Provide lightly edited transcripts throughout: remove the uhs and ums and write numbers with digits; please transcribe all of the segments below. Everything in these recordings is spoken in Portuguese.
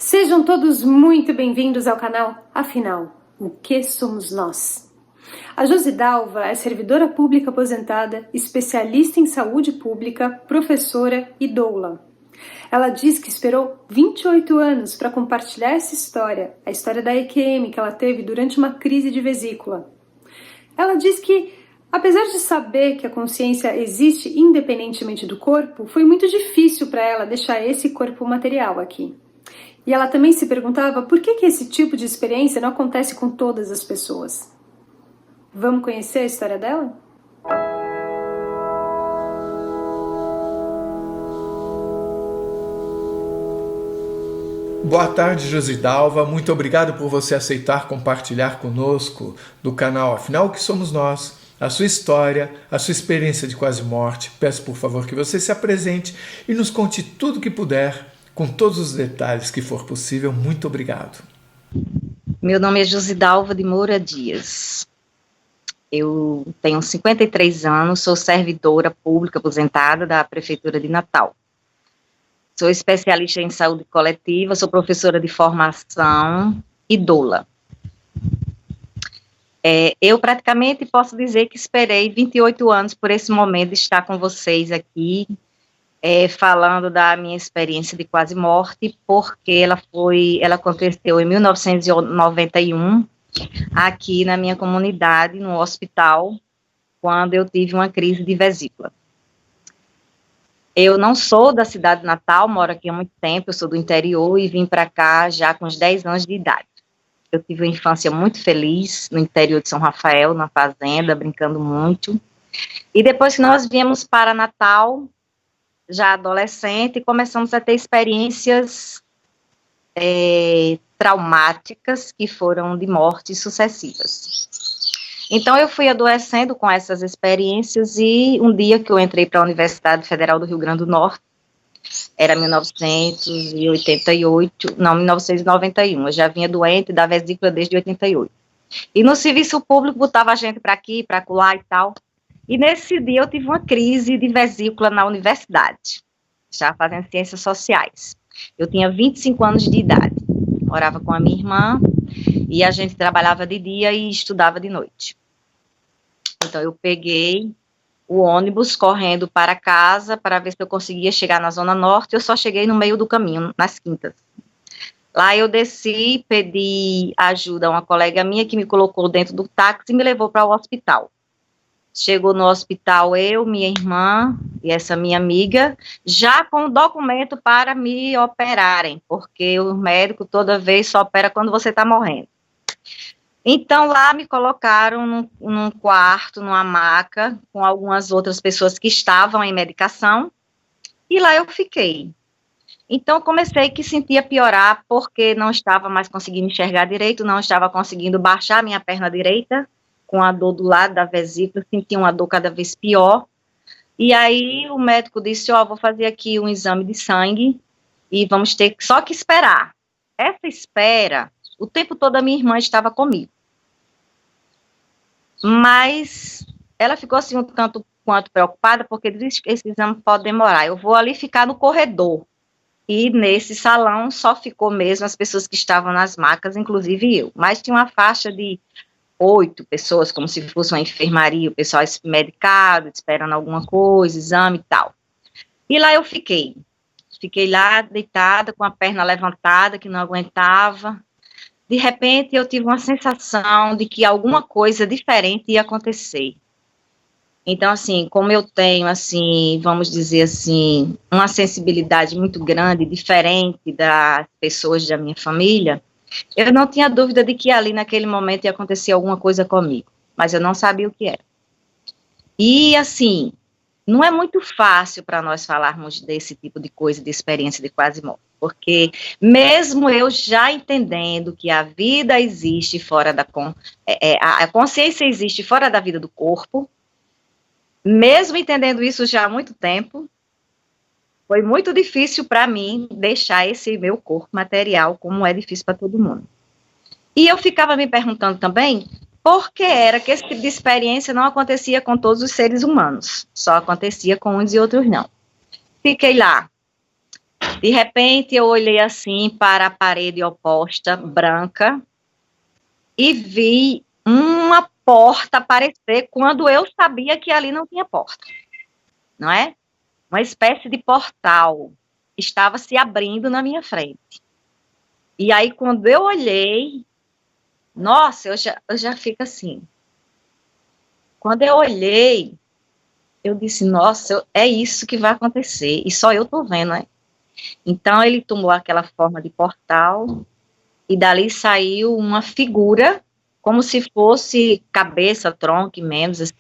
Sejam todos muito bem-vindos ao canal Afinal, o que somos nós? A Josi Dalva é servidora pública aposentada, especialista em saúde pública, professora e doula. Ela diz que esperou 28 anos para compartilhar essa história, a história da EQM que ela teve durante uma crise de vesícula. Ela diz que, apesar de saber que a consciência existe independentemente do corpo, foi muito difícil para ela deixar esse corpo material aqui. E ela também se perguntava por que esse tipo de experiência não acontece com todas as pessoas. Vamos conhecer a história dela? Boa tarde, Josi Dalva. Muito obrigado por você aceitar compartilhar conosco do canal Afinal, o que somos nós, a sua história, a sua experiência de quase morte. Peço, por favor, que você se apresente e nos conte tudo o que puder, com todos os detalhes que for possível. Muito obrigado. Meu nome é Josi Dalva de Moura Dias. Eu tenho 53 anos, sou servidora pública aposentada da Prefeitura de Natal. Sou especialista em saúde coletiva, sou professora de formação e doula. Eu praticamente posso dizer que esperei 28 anos por esse momento de estar com vocês aqui, falando da minha experiência de quase morte, porque ela aconteceu em 1991, aqui na minha comunidade, no hospital, quando eu tive uma crise de vesícula. Eu não sou da cidade de Natal, moro aqui há muito tempo, eu sou do interior e vim para cá já com uns 10 anos de idade. Eu tive uma infância muito feliz no interior de São Rafael, na fazenda, brincando muito. E depois que nós viemos para Natal, já adolescente, começamos a ter experiências traumáticas que foram de mortes sucessivas. Então, eu fui adoecendo com essas experiências e um dia que eu entrei para a Universidade Federal do Rio Grande do Norte, era 1991, eu já vinha doente da vesícula desde 88. E no serviço público botava a gente para aqui, para acolá e tal. E nesse dia eu tive uma crise de vesícula na universidade, já fazendo ciências sociais. Eu tinha 25 anos de idade, morava com a minha irmã, e a gente trabalhava de dia e estudava de noite. Então, eu peguei o ônibus correndo para casa para ver se eu conseguia chegar na Zona Norte. Eu só cheguei no meio do caminho, nas Quintas. Lá eu desci, pedi ajuda a uma colega minha que me colocou dentro do táxi e me levou para o hospital. Chegou no hospital eu, minha irmã e essa minha amiga, já com o documento para me operarem, porque o médico toda vez só opera quando você está morrendo. Então, lá me colocaram num quarto, numa maca, com algumas outras pessoas que estavam em medicação, e lá eu fiquei. Então, comecei que sentia piorar, porque não estava mais conseguindo enxergar direito, não estava conseguindo baixar minha perna direita, com a dor do lado da vesícula, sentia uma dor cada vez pior. E aí, o médico disse, vou fazer aqui um exame de sangue, e vamos ter só que esperar. Essa espera, o tempo todo a minha irmã estava comigo. Mas ela ficou assim um tanto quanto preocupada, porque disse que esse exame pode demorar. Eu vou ali ficar no corredor. E nesse salão só ficou mesmo as pessoas que estavam nas macas, inclusive eu. Mas tinha uma faixa de 8 pessoas, como se fosse uma enfermaria, o pessoal medicado, esperando alguma coisa, exame e tal. E lá eu fiquei. Fiquei lá deitada, com a perna levantada, que não aguentava. De repente, eu tive uma sensação de que alguma coisa diferente ia acontecer. Então, assim, como eu tenho, assim, vamos dizer assim, uma sensibilidade muito grande, diferente das pessoas da minha família, eu não tinha dúvida de que ali, naquele momento, ia acontecer alguma coisa comigo, mas eu não sabia o que era. E, assim, não é muito fácil para nós falarmos desse tipo de coisa, de experiência de quase morte, porque mesmo eu já entendendo que a vida existe fora da... a consciência existe fora da vida do corpo, mesmo entendendo isso já há muito tempo, foi muito difícil para mim deixar esse meu corpo material, como é difícil para todo mundo. E eu ficava me perguntando também por que era que esse tipo de experiência não acontecia com todos os seres humanos, só acontecia com uns e outros não. Fiquei lá De repente, eu olhei assim para a parede oposta, branca, e vi uma porta aparecer quando eu sabia que ali não tinha porta, não é? Uma espécie de portal estava se abrindo na minha frente. E aí, quando eu olhei, nossa, eu já fico assim. Quando eu olhei, eu disse, nossa, é isso que vai acontecer. E só eu tô vendo, né? Então, ele tomou aquela forma de portal e dali saiu uma figura, como se fosse cabeça, tronco e membros, assim,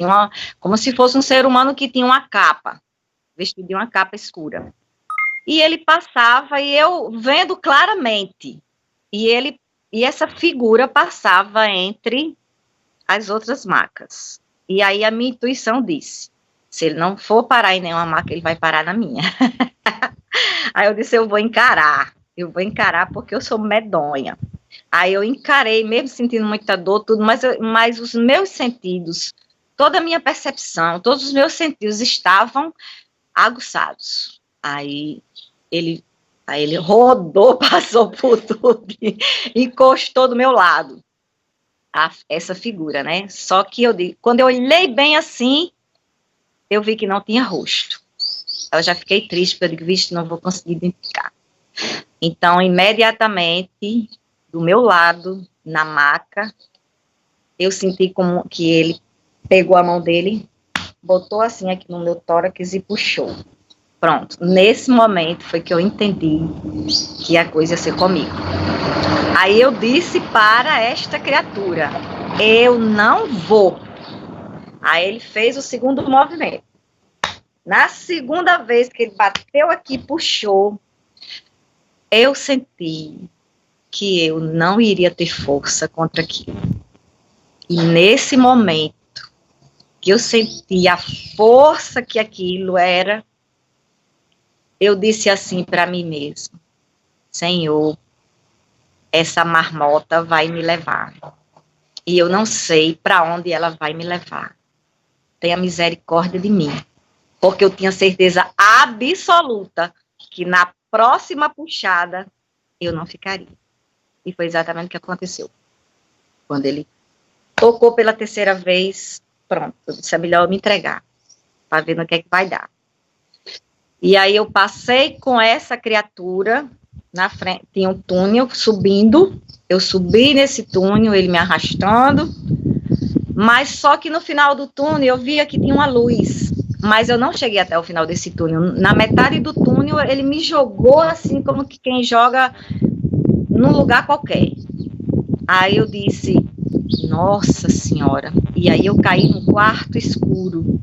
como se fosse um ser humano que tinha uma capa, vestido de uma capa escura. E ele passava e eu vendo claramente. E essa figura passava entre as outras macas. E aí a minha intuição disse, se ele não for parar em nenhuma maca, ele vai parar na minha. Aí eu disse, eu vou encarar porque eu sou medonha. Aí eu encarei, mesmo sentindo muita dor, tudo, mas os meus sentidos, toda a minha percepção, todos os meus sentidos estavam aguçados. Aí ele rodou, passou por tudo, encostou do meu lado. Essa figura, né? Só que quando eu olhei bem assim, eu vi que não tinha rosto. Eu já fiquei triste, porque eu digo, vixe, não vou conseguir identificar. Então, imediatamente, do meu lado, na maca, eu senti como que ele pegou a mão dele, botou assim aqui no meu tórax e puxou. Pronto, nesse momento foi que eu entendi que a coisa ia ser comigo. Aí eu disse para esta criatura, eu não vou. Aí ele fez o segundo movimento. Na segunda vez que ele bateu aqui, puxou, eu senti que eu não iria ter força contra aquilo. E nesse momento que eu senti a força que aquilo era, eu disse assim para mim mesma, Senhor, essa marmota vai me levar. E eu não sei para onde ela vai me levar. Tenha misericórdia de mim. Porque eu tinha certeza absoluta que na próxima puxada eu não ficaria. E foi exatamente o que aconteceu. Quando ele tocou pela terceira vez, pronto, eu disse, é melhor eu me entregar, para ver no que é que vai dar. E aí eu passei com essa criatura, na frente, tinha um túnel subindo, eu subi nesse túnel, ele me arrastando, mas só que no final do túnel eu via que tinha uma luz, mas eu não cheguei até o final desse túnel. Na metade do túnel ele me jogou assim, como que quem joga num lugar qualquer. Aí eu disse, nossa senhora, e aí eu caí num quarto escuro.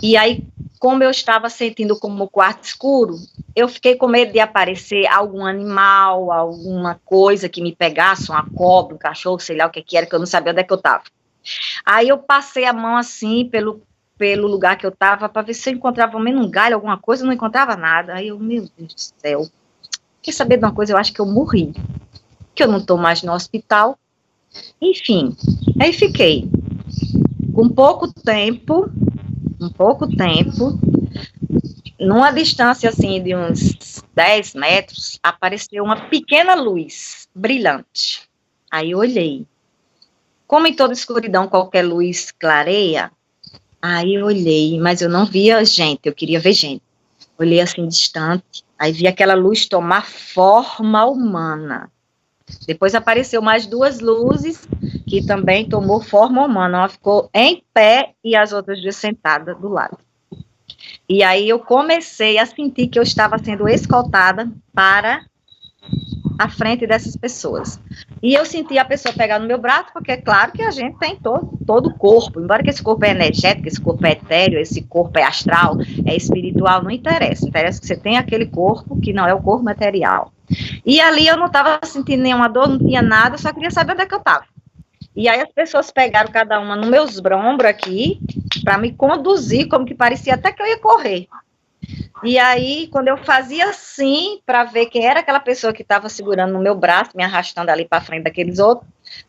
E aí, como eu estava sentindo como quarto escuro, eu fiquei com medo de aparecer algum animal, alguma coisa que me pegasse, uma cobra, um cachorro, sei lá o que era, que eu não sabia onde é que eu estava. Aí eu passei a mão assim pelo lugar que eu estava, para ver se eu encontrava ao menos um galho, alguma coisa, eu não encontrava nada. Aí eu, meu Deus do céu, quer saber de uma coisa? Eu acho que eu morri, que eu não estou mais no hospital. Enfim, aí fiquei. Com pouco tempo, numa distância assim de uns 10 metros, apareceu uma pequena luz brilhante. Aí eu olhei. Como em toda escuridão qualquer luz clareia, aí eu olhei, mas eu não via gente, eu queria ver gente. Olhei assim distante, aí vi aquela luz tomar forma humana. Depois apareceu mais duas luzes que também tomou forma humana. Uma ficou em pé e as outras duas sentadas do lado. E aí eu comecei a sentir que eu estava sendo escoltada para a frente dessas pessoas. E eu senti a pessoa pegar no meu braço, porque é claro que a gente tem todo o corpo, embora que esse corpo é energético, esse corpo é etéreo, esse corpo é astral, é espiritual, não interessa. Interessa que você tenha aquele corpo que não é o corpo material. E ali eu não estava sentindo nenhuma dor, não tinha nada, eu só queria saber onde é que eu estava. E aí as pessoas pegaram cada uma no meus ombros aqui, para me conduzir, como que parecia até que eu ia correr. E aí, quando eu fazia assim, para ver quem era aquela pessoa que estava segurando no meu braço, me arrastando ali para frente daqueles outros,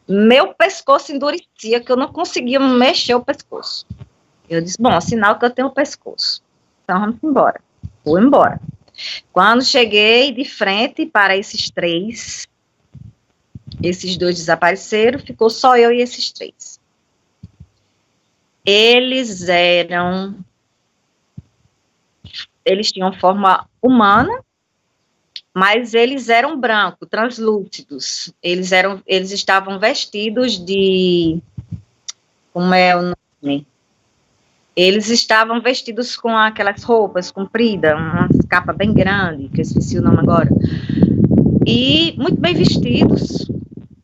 meu pescoço endurecia, que eu não conseguia mexer o pescoço. Eu disse, bom, sinal que eu tenho o pescoço. Então, vamos embora. Vou embora. Quando cheguei de frente para esses 3, esses 2 desapareceram, ficou só eu e esses 3. Eles tinham forma humana, mas eles eram brancos, translúcidos. Eles estavam vestidos de, como é o nome? Eles estavam vestidos com aquelas roupas compridas, uma capa bem grande, que eu esqueci o nome agora, e muito bem vestidos.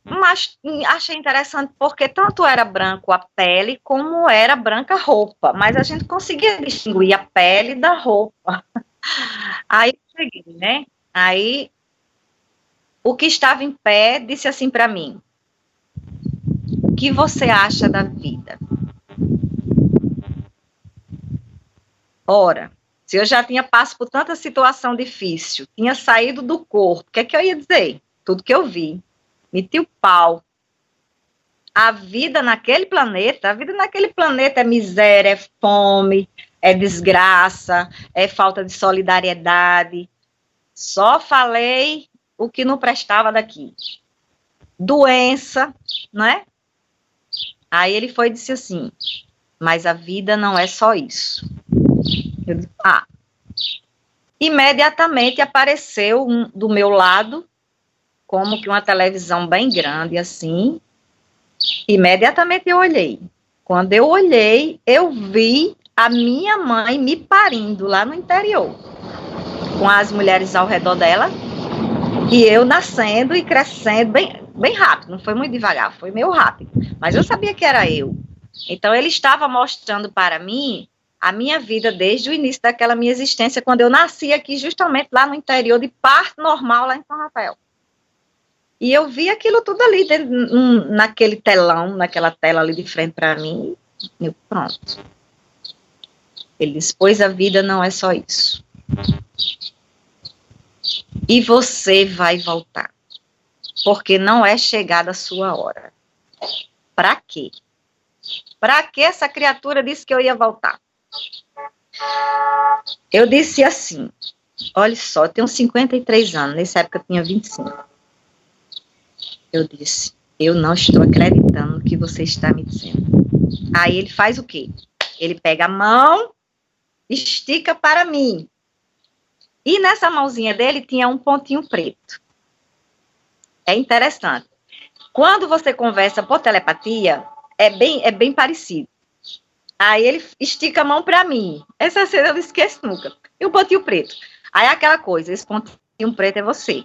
Mas achei interessante porque tanto era branco a pele como era branca a roupa, mas a gente conseguia distinguir a pele da roupa. Aí cheguei, né? Aí o que estava em pé disse assim para mim: o que você acha da vida? Ora, se eu já tinha passado por tanta situação difícil, tinha saído do corpo, o que é que eu ia dizer? Tudo que eu vi. Meti o pau. A vida naquele planeta é miséria, é fome, é desgraça, é falta de solidariedade. Só falei o que não prestava daqui. Doença, né? Aí ele foi e disse assim: mas a vida não é só isso. Eu disse, Imediatamente apareceu do meu lado, como que uma televisão bem grande assim. Imediatamente eu olhei. Quando eu olhei, eu vi a minha mãe me parindo lá no interior, com as mulheres ao redor dela, e eu nascendo e crescendo bem rápido. Não foi muito devagar, foi meio rápido. Mas eu sabia que era eu. Então ele estava mostrando para mim a minha vida desde o início daquela minha existência, quando eu nasci aqui, justamente lá no interior, de parto normal, lá em São Rafael. E eu vi aquilo tudo ali, naquele telão, naquela tela ali de frente para mim, e pronto. Ele disse, pois a vida não é só isso. E você vai voltar, porque não é chegada a sua hora. Para quê? Para que essa criatura disse que eu ia voltar? Eu disse assim, olha só, eu tenho 53 anos, nessa época eu tinha 25. Eu disse, eu não estou acreditando no que você está me dizendo. Aí ele faz o quê? Ele pega a mão, estica para mim. E nessa mãozinha dele tinha um pontinho preto. É interessante. Quando você conversa por telepatia, é bem parecido. Aí ele estica a mão para mim. Essa cena eu não esqueço nunca. E o pontinho preto. Aí é aquela coisa, esse pontinho preto é você.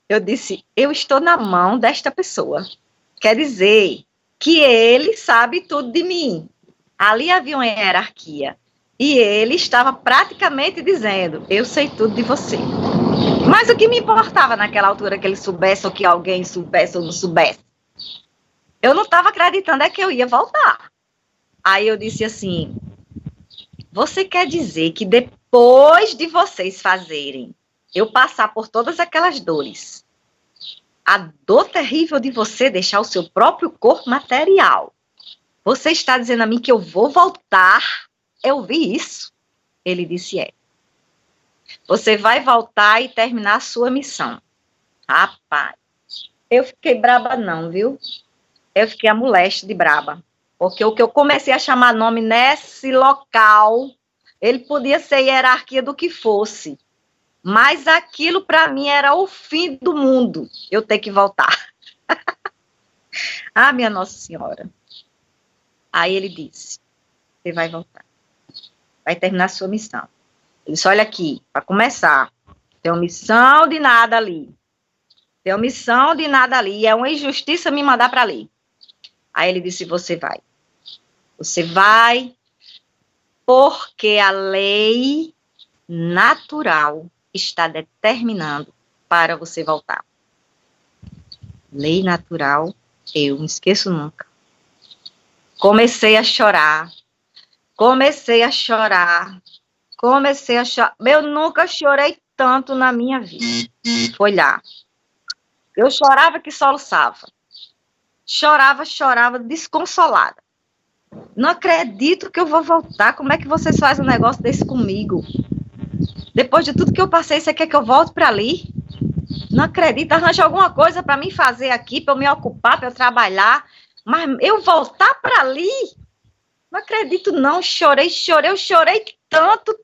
Eu disse, eu estou na mão desta pessoa. Quer dizer que ele sabe tudo de mim. Ali havia uma hierarquia. E ele estava praticamente dizendo, eu sei tudo de você. Mas o que me importava naquela altura que ele soubesse, ou que alguém soubesse ou não soubesse? Eu não estava acreditando é que eu ia voltar. Aí eu disse assim, você quer dizer que depois de vocês fazerem eu passar por todas aquelas dores, a dor terrível de você deixar o seu próprio corpo material, você está dizendo a mim que eu vou voltar? Eu vi isso. Ele disse, você vai voltar e terminar a sua missão. Rapaz, eu fiquei braba não, viu? Eu fiquei a moleste de braba. Porque o que eu comecei a chamar nome nesse local, ele podia ser hierarquia do que fosse. Mas aquilo para mim era o fim do mundo. Eu ter que voltar. Minha Nossa Senhora. Aí ele disse, você vai voltar. Vai terminar a sua missão. Ele disse, olha aqui, para começar, tem omissão de nada ali. Tem omissão de nada ali. É uma injustiça me mandar para ali. Aí ele disse, você vai. Você vai porque a lei natural está determinando para você voltar. Lei natural, eu não esqueço nunca. Comecei a chorar. Eu nunca chorei tanto na minha vida. Foi lá. Eu chorava que soluçava. Chorava, desconsolada. Não acredito que eu vou voltar. Como é que vocês fazem um negócio desse comigo? Depois de tudo que eu passei, você quer que eu volte para ali? Não acredito. Arranja alguma coisa para mim fazer aqui, para eu me ocupar, para eu trabalhar. Mas eu voltar para ali? Não acredito, não. Chorei. Eu chorei tanto,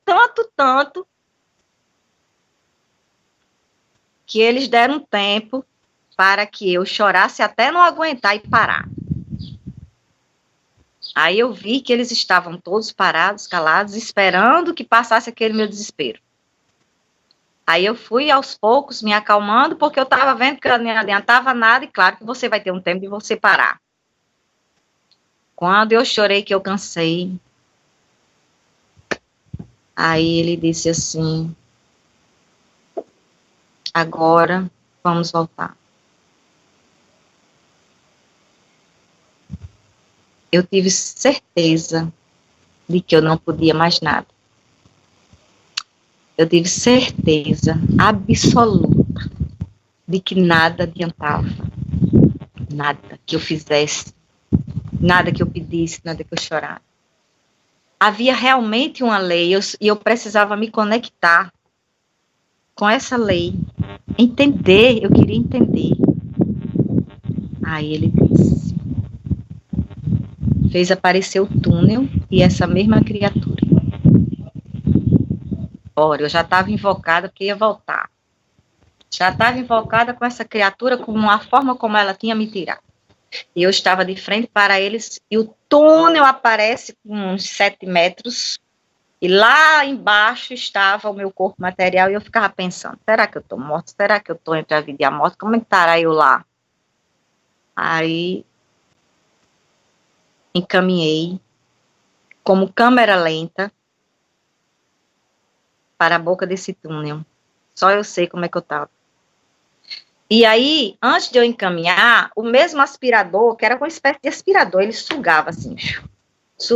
que eles deram tempo para que eu chorasse até não aguentar e parar. Aí eu vi que eles estavam todos parados, calados, esperando que passasse aquele meu desespero. Aí eu fui aos poucos me acalmando, porque eu estava vendo que não adiantava nada, e claro que você vai ter um tempo de você parar. Quando eu chorei que eu cansei, aí ele disse assim, agora vamos voltar. Eu tive certeza de que eu não podia mais nada. Eu tive certeza absoluta de que nada adiantava. Nada que eu fizesse, nada que eu pedisse, nada que eu chorasse. Havia realmente uma lei e eu precisava me conectar com essa lei. Entender, eu queria entender. Aí ele disse, fez aparecer o túnel e essa mesma criatura. Ora, eu já estava invocada porque ia voltar. Já estava invocada com essa criatura, com a forma como ela tinha me tirado. E eu estava de frente para eles, e o túnel aparece com uns 7 metros, e lá embaixo estava o meu corpo material, e eu ficava pensando, será que eu estou morta? Será que eu estou entre a vida e a morte? Como é que estará eu lá? Aí, encaminhei, como câmera lenta, para a boca desse túnel. Só eu sei como é que eu estava. E aí, antes de eu encaminhar, o mesmo aspirador, que era uma espécie de aspirador, ele sugava assim,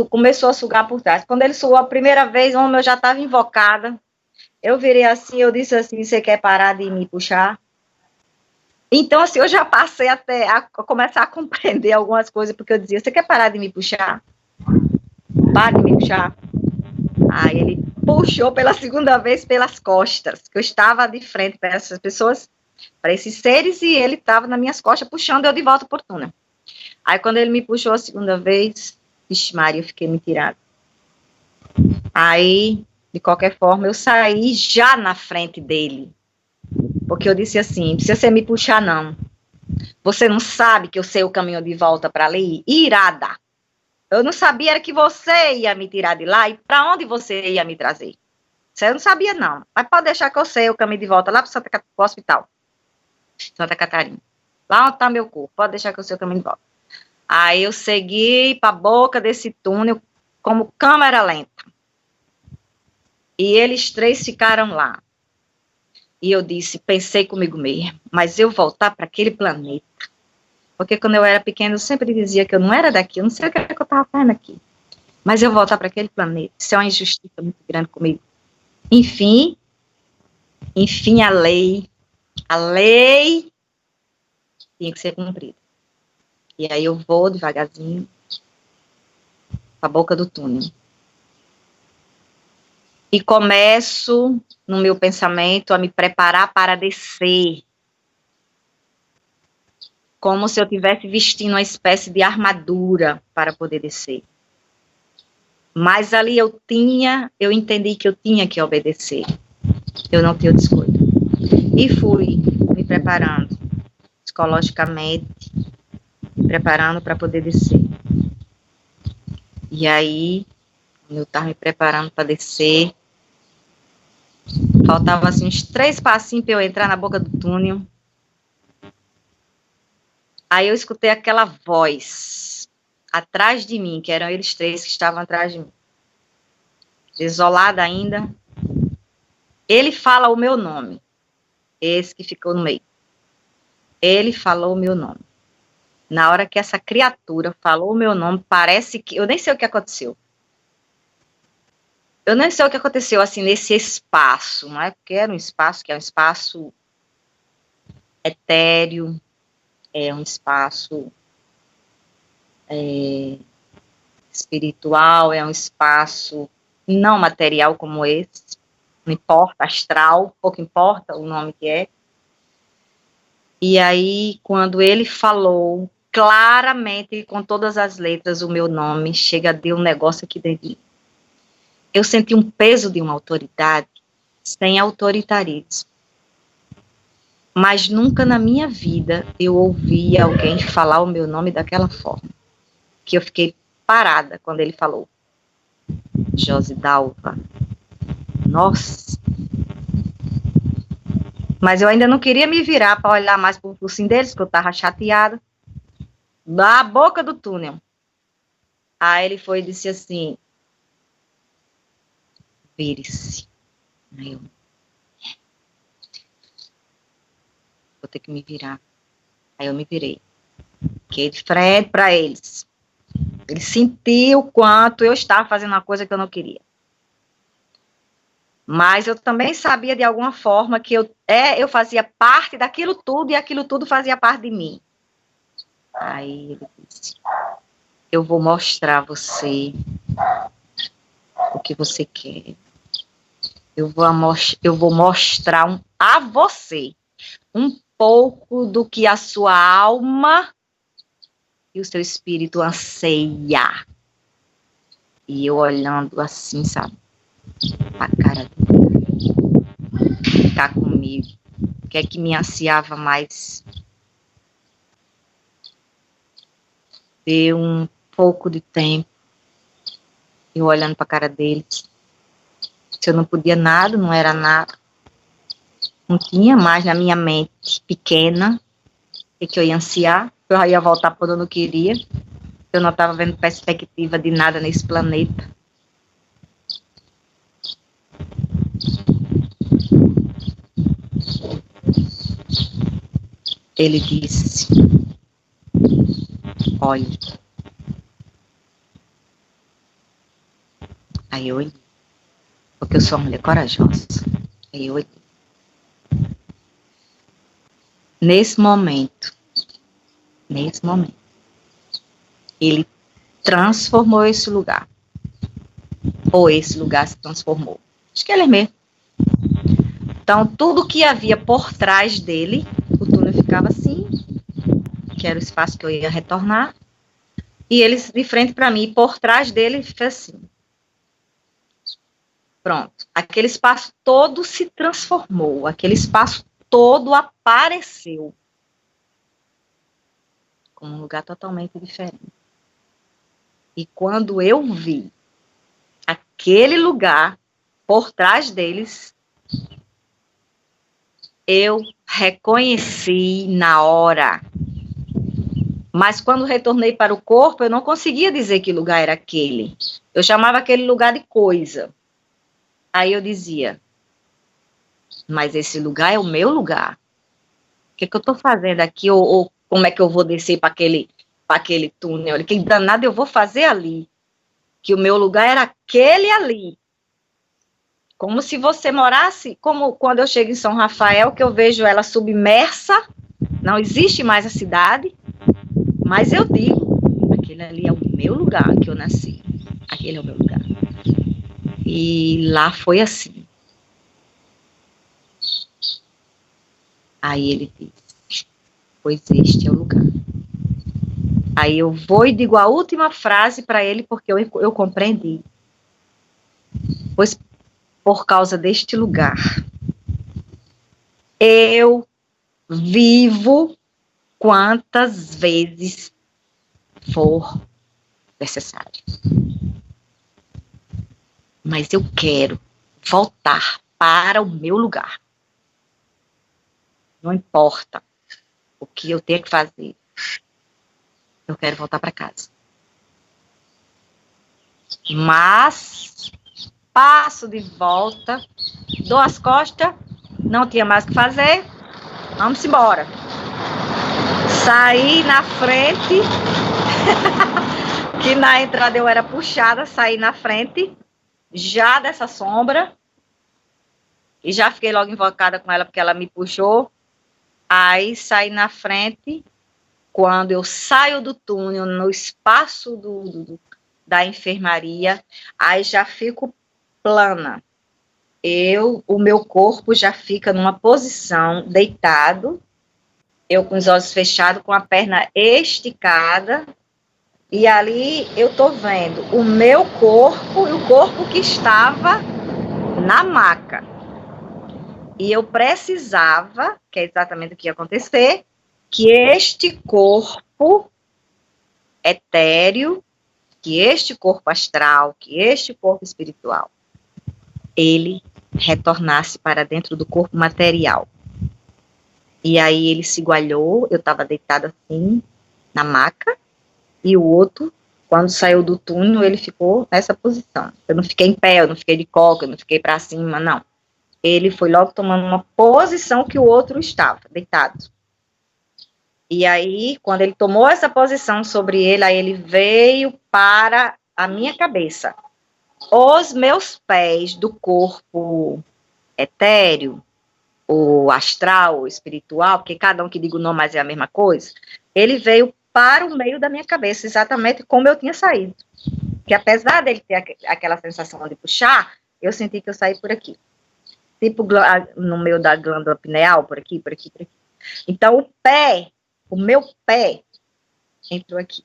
começou a sugar por trás. Quando ele sugou a primeira vez, eu já estava invocada. Eu virei assim, eu disse assim, você quer parar de me puxar? Então, assim, eu já passei até a começar a compreender algumas coisas, porque eu dizia, você quer parar de me puxar? Para de me puxar. Aí ele puxou pela segunda vez pelas costas, que eu estava de frente para essas pessoas, para esses seres, e ele estava nas minhas costas, puxando eu de volta por túnel. Aí, quando ele me puxou a segunda vez, vixe Maria, eu fiquei me tirada. Aí, de qualquer forma, eu saí já na frente dele, porque eu disse assim, não precisa você me puxar não, você não sabe que eu sei o caminho de volta para ali? Irada, eu não sabia era que você ia me tirar de lá, e para onde você ia me trazer? Você não sabia não, mas pode deixar que eu sei o caminho de volta lá para o hospital, Santa Catarina, lá onde está meu corpo, pode deixar que eu sei o caminho de volta. Aí eu segui para a boca desse túnel como câmera lenta. E eles 3 ficaram lá. E eu disse, pensei comigo mesmo, mas eu voltar para aquele planeta. Porque quando eu era pequena, eu sempre dizia que eu não era daqui, eu não sei o que eu estava fazendo aqui. Mas eu voltar para aquele planeta, isso é uma injustiça muito grande comigo. Enfim, a lei tinha que ser cumprida. E aí eu vou devagarzinho para a boca do túnel. E começo, no meu pensamento, a me preparar para descer. Como se eu estivesse vestindo uma espécie de armadura para poder descer. Mas ali eu entendi que eu tinha que obedecer. Eu não tinha outra escolha. E fui me preparando, psicologicamente, me preparando para poder descer. E aí, eu estava me preparando para descer, faltava assim uns 3 passinhos para eu entrar na boca do túnel. Aí eu escutei aquela voz atrás de mim, que eram eles 3 que estavam atrás de mim. Desolada ainda. Ele fala o meu nome. Esse que ficou no meio. Ele falou o meu nome. Na hora que essa criatura falou o meu nome, parece que... Eu nem sei o que aconteceu. Eu nem sei o que aconteceu, assim, nesse espaço. Não é porque era um espaço que é um espaço etéreo, é um espaço espiritual, é um espaço não material como esse, não importa, astral, pouco importa o nome que é. E aí, quando ele falou claramente, com todas as letras, o meu nome, chega a dar um negócio aqui dentro de mim. Eu senti um peso de uma autoridade sem autoritarismo. Mas nunca na minha vida eu ouvi alguém falar o meu nome daquela forma. Que eu fiquei parada quando ele falou. Josidalva. Nossa. Mas eu ainda não queria me virar para olhar mais para o focinho deles, porque eu estava chateada. Na boca do túnel. Aí ele foi e disse assim, vire-se. Aí eu, vou ter que me virar. Aí eu me virei. Fiquei de frente para eles. Ele sentiu o quanto eu estava fazendo uma coisa que eu não queria. Mas eu também sabia de alguma forma que eu fazia parte daquilo tudo e aquilo tudo fazia parte de mim. Aí ele disse, eu vou mostrar a você o que você quer. Eu vou mostrar a você um pouco do que a sua alma e o seu espírito anseia. E eu olhando assim, sabe? A cara dele. Ficar comigo. O que é que me ansiava mais? Deu um pouco de tempo. Eu olhando para a cara dele. Se eu não podia nada, não era nada. Não tinha mais na minha mente pequena o que eu ia ansiar. Eu ia voltar para onde eu não queria. Eu não estava vendo perspectiva de nada nesse planeta. Ele disse, olha. Aí eu olhei. Porque eu sou uma mulher corajosa. Aí eu olhei. Nesse momento, ele transformou esse lugar. Ou esse lugar se transformou. Acho que ele é mesmo. Então, tudo que havia por trás dele, o túnel ficava assim, que era o espaço que eu ia retornar, e ele de frente para mim, por trás dele, fez assim. Pronto. Aquele espaço todo se transformou, aquele espaço todo apareceu como um lugar totalmente diferente. E quando eu vi aquele lugar por trás deles, eu reconheci na hora. Mas quando retornei para o corpo, eu não conseguia dizer que lugar era aquele. Eu chamava aquele lugar de coisa. Aí eu dizia, mas esse lugar é o meu lugar. O que eu estou fazendo aqui? Ou como é que eu vou descer para aquele túnel? Que danado eu vou fazer ali? Que o meu lugar era aquele ali. Como se você morasse, como quando eu chego em São Rafael, que eu vejo ela submersa, não existe mais a cidade, mas eu digo, aquele ali é o meu lugar que eu nasci. Aquele é o meu lugar. E lá foi assim. Aí ele disse, pois este é o lugar. Aí eu vou e digo a última frase para ele, porque eu compreendi. Pois por causa deste lugar, eu vivo quantas vezes for necessário. Mas eu quero voltar para o meu lugar. Não importa o que eu tenha que fazer. Eu quero voltar para casa. Mas passo de volta, dou as costas, não tinha mais o que fazer, vamos embora. Saí na frente, que na entrada eu era puxada, saí na frente, já dessa sombra, e já fiquei logo invocada com ela, porque ela me puxou. Aí saí na frente, quando eu saio do túnel, no espaço da enfermaria, aí já fico plana. O meu corpo já fica numa posição deitado, eu com os olhos fechados, com a perna esticada, e ali eu tô vendo o meu corpo e o corpo que estava na maca. E eu precisava, que é exatamente o que ia acontecer, que este corpo etéreo, que este corpo astral, que este corpo espiritual, ele retornasse para dentro do corpo material. E aí ele se igualou, eu estava deitada assim, na maca, e o outro, quando saiu do túnel, ele ficou nessa posição. Eu não fiquei em pé, eu não fiquei de coca, eu não fiquei para cima, não. Ele foi logo tomando uma posição que o outro estava, deitado. E aí, quando ele tomou essa posição sobre ele, aí ele veio para a minha cabeça. Os meus pés do corpo etéreo, o astral, o espiritual, porque cada um que diga o nome, mas é a mesma coisa, ele veio para o meio da minha cabeça, exatamente como eu tinha saído. Que apesar dele ter aquela sensação de puxar, eu senti que eu saí por aqui. Tipo no meio da glândula pineal, por aqui, por aqui, por aqui. Então, o meu pé, entrou aqui.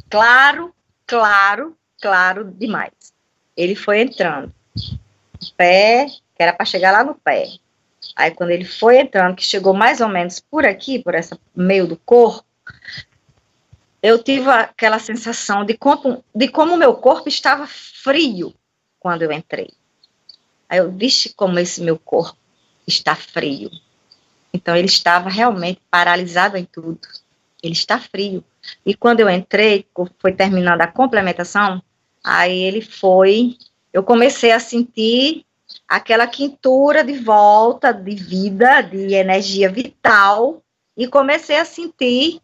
Claro, claro, claro demais. Ele foi entrando. O pé, que era para chegar lá no pé. Aí, quando ele foi entrando, que chegou mais ou menos por aqui, por esse meio do corpo, eu tive aquela sensação de como o meu corpo estava frio quando eu entrei. Aí eu, vixe, como esse meu corpo está frio. Então, ele estava realmente paralisado em tudo. Ele está frio. E quando eu entrei, foi terminando a complementação, aí eu comecei a sentir aquela quentura de volta, de vida, de energia vital, e comecei a sentir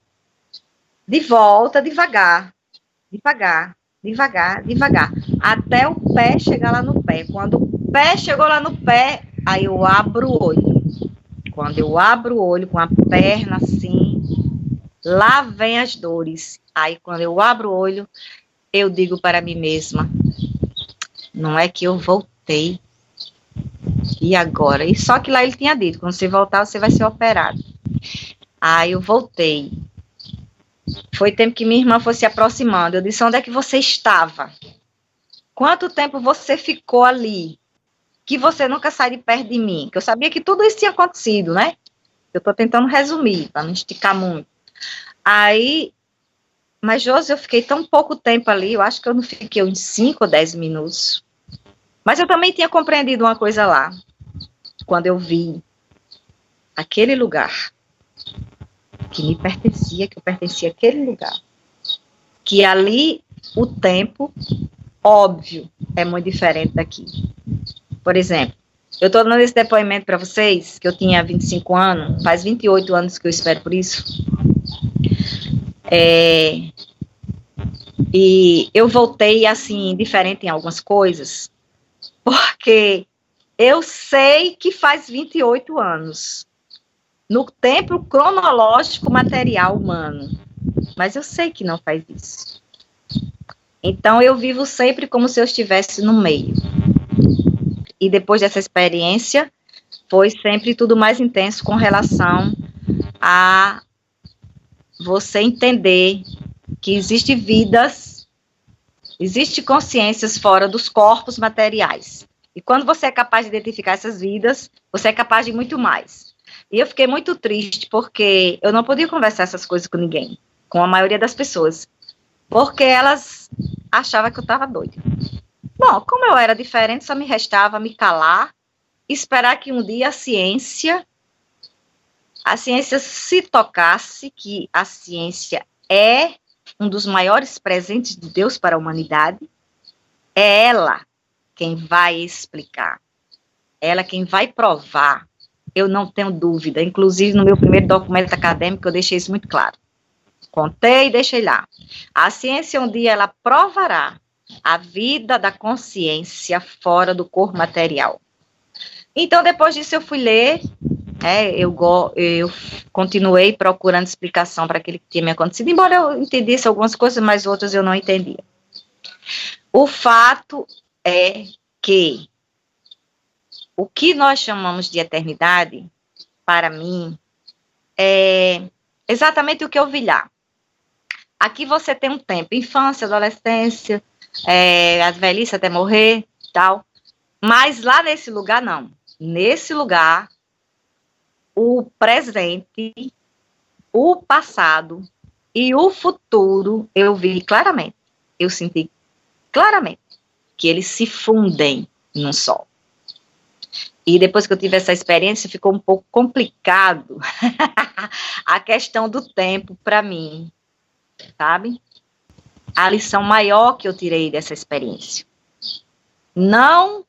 de volta, devagar, devagar, devagar, devagar, até o pé chegar lá no pé. Quando o pé chegou lá no pé, aí eu abro o olho. Quando eu abro o olho com a perna assim, lá vem as dores. Aí quando eu abro o olho, eu digo para mim mesma, não é que eu voltei, e agora? E só que lá ele tinha dito, quando você voltar, você vai ser operado. Aí eu voltei. Foi tempo que minha irmã foi se aproximando. Eu disse, onde é que você estava? Quanto tempo você ficou ali? Que você nunca sai de perto de mim? Que eu sabia que tudo isso tinha acontecido, né? Eu estou tentando resumir, para não esticar muito. Aí, mas, Josi, eu fiquei tão pouco tempo ali, eu acho que eu não fiquei uns 5 ou 10 minutos. Mas eu também tinha compreendido uma coisa lá, quando eu vi aquele lugar que me pertencia, que eu pertencia àquele lugar, que ali o tempo, óbvio, é muito diferente daqui. Por exemplo, eu estou dando esse depoimento para vocês, que eu tinha 25 anos, faz 28 anos que eu espero por isso. E eu voltei, assim, diferente em algumas coisas, porque eu sei que faz 28 anos, no tempo cronológico material humano, mas eu sei que não faz isso. Então, eu vivo sempre como se eu estivesse no meio. E depois dessa experiência, foi sempre tudo mais intenso com relação a você entender que existe vidas, existe consciências fora dos corpos materiais. E quando você é capaz de identificar essas vidas, você é capaz de muito mais. E eu fiquei muito triste porque eu não podia conversar essas coisas com ninguém, com a maioria das pessoas, porque elas achavam que eu estava doida. Bom, como eu era diferente, só me restava me calar, esperar que um dia a ciência se tocasse, que a ciência é um dos maiores presentes de Deus para a humanidade, é ela quem vai explicar, ela quem vai provar, eu não tenho dúvida, inclusive no meu primeiro documento acadêmico eu deixei isso muito claro, contei e deixei lá, a ciência um dia ela provará a vida da consciência fora do corpo material. Então depois disso eu fui ler Eu continuei procurando explicação para aquilo que tinha me acontecido, embora eu entendesse algumas coisas, mas outras eu não entendia. O fato é que o que nós chamamos de eternidade, para mim, é exatamente o que eu vi lá. Aqui você tem um tempo, infância, adolescência, a velhice até morrer, tal. Mas lá nesse lugar, não. Nesse lugar, o presente, o passado e o futuro, eu vi claramente. Eu senti claramente que eles se fundem num só. E depois que eu tive essa experiência, ficou um pouco complicado a questão do tempo para mim, sabe? A lição maior que eu tirei dessa experiência. Não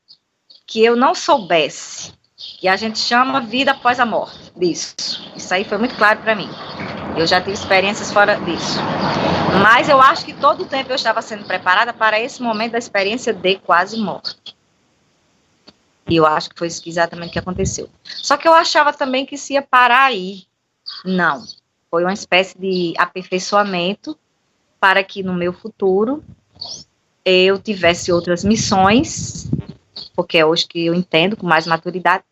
que eu não soubesse, que a gente chama vida após a morte, disso. Isso aí foi muito claro para mim. Eu já tive experiências fora disso. Mas eu acho que todo o tempo eu estava sendo preparada para esse momento da experiência de quase morte. E eu acho que foi exatamente o que aconteceu. Só que eu achava também que isso ia parar aí. Não. Foi uma espécie de aperfeiçoamento para que no meu futuro eu tivesse outras missões, porque é hoje que eu entendo com mais maturidade,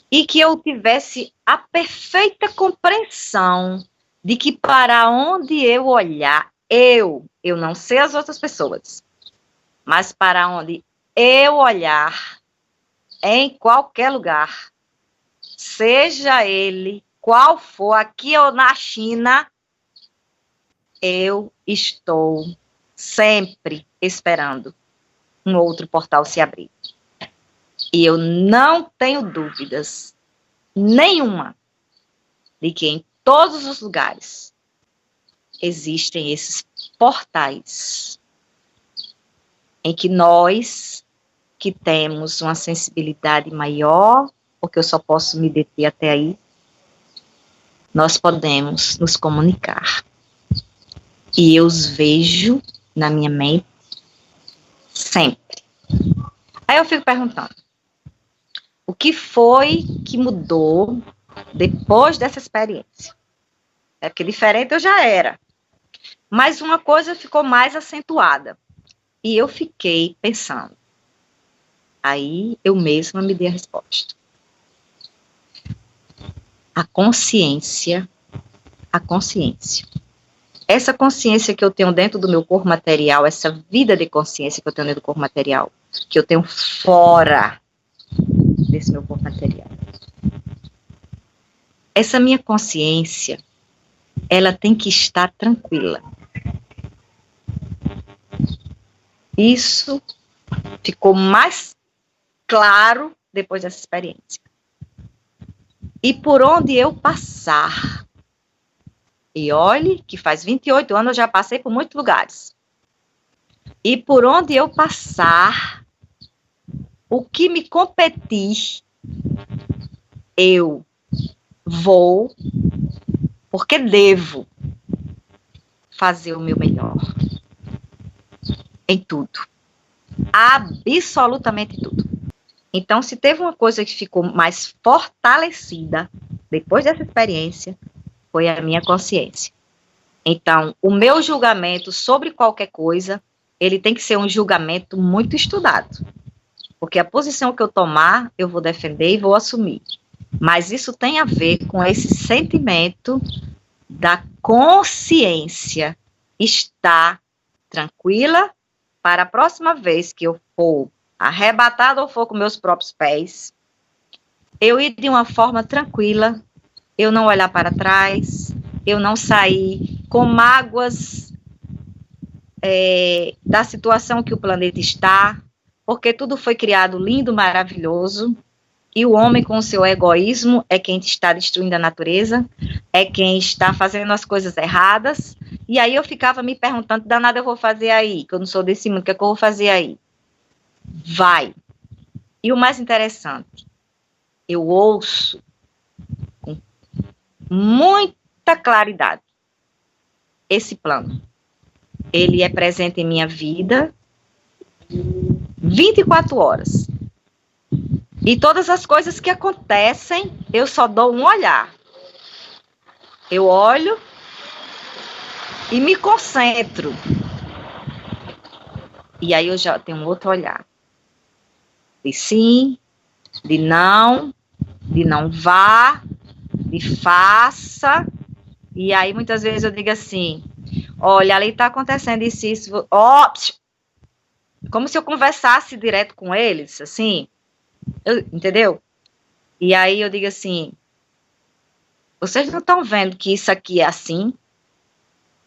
e que eu tivesse a perfeita compreensão de que para onde eu olhar, eu não sei as outras pessoas, mas para onde eu olhar, em qualquer lugar, seja ele qual for, aqui ou na China, eu estou sempre esperando um outro portal se abrir. E eu não tenho dúvidas nenhuma de que em todos os lugares existem esses portais em que nós, que temos uma sensibilidade maior, porque eu só posso me deter até aí, nós podemos nos comunicar. E eu os vejo na minha mente sempre. Aí eu fico perguntando, o que foi que mudou depois dessa experiência? É porque diferente eu já era. Mas uma coisa ficou mais acentuada. E eu fiquei pensando. Aí eu mesma me dei a resposta. A consciência. Essa consciência que eu tenho dentro do meu corpo material, essa vida de consciência que eu tenho dentro do corpo material, que eu tenho fora desse meu corpo material. Essa minha consciência, ela tem que estar tranquila. Isso ficou mais claro depois dessa experiência. E por onde eu passar, e olhe que faz 28 anos eu já passei por muitos lugares. E por onde eu passar, o que me competir, eu vou, porque devo fazer o meu melhor. Em tudo. Absolutamente tudo. Então, se teve uma coisa que ficou mais fortalecida depois dessa experiência, foi a minha consciência. Então, o meu julgamento sobre qualquer coisa, ele tem que ser um julgamento muito estudado. Porque a posição que eu tomar, eu vou defender e vou assumir. Mas isso tem a ver com esse sentimento da consciência estar tranquila para a próxima vez que eu for arrebatada ou for com meus próprios pés, eu ir de uma forma tranquila, eu não olhar para trás, eu não sair com mágoas da situação que o planeta está, porque tudo foi criado lindo, maravilhoso, e o homem com o seu egoísmo é quem está destruindo a natureza, é quem está fazendo as coisas erradas, e aí eu ficava me perguntando, danada eu vou fazer aí, que eu não sou desse mundo, o que é que eu vou fazer aí? Vai. E o mais interessante, eu ouço com muita claridade esse plano. Ele é presente em minha vida 24 horas. E todas as coisas que acontecem, eu só dou um olhar. Eu olho e me concentro. E aí eu já tenho um outro olhar. De sim, de não vá, de faça. E aí muitas vezes eu digo assim, olha, ali está acontecendo isso, ó, como se eu conversasse direto com eles, assim, entendeu? E aí eu digo assim, vocês não estão vendo que isso aqui é assim?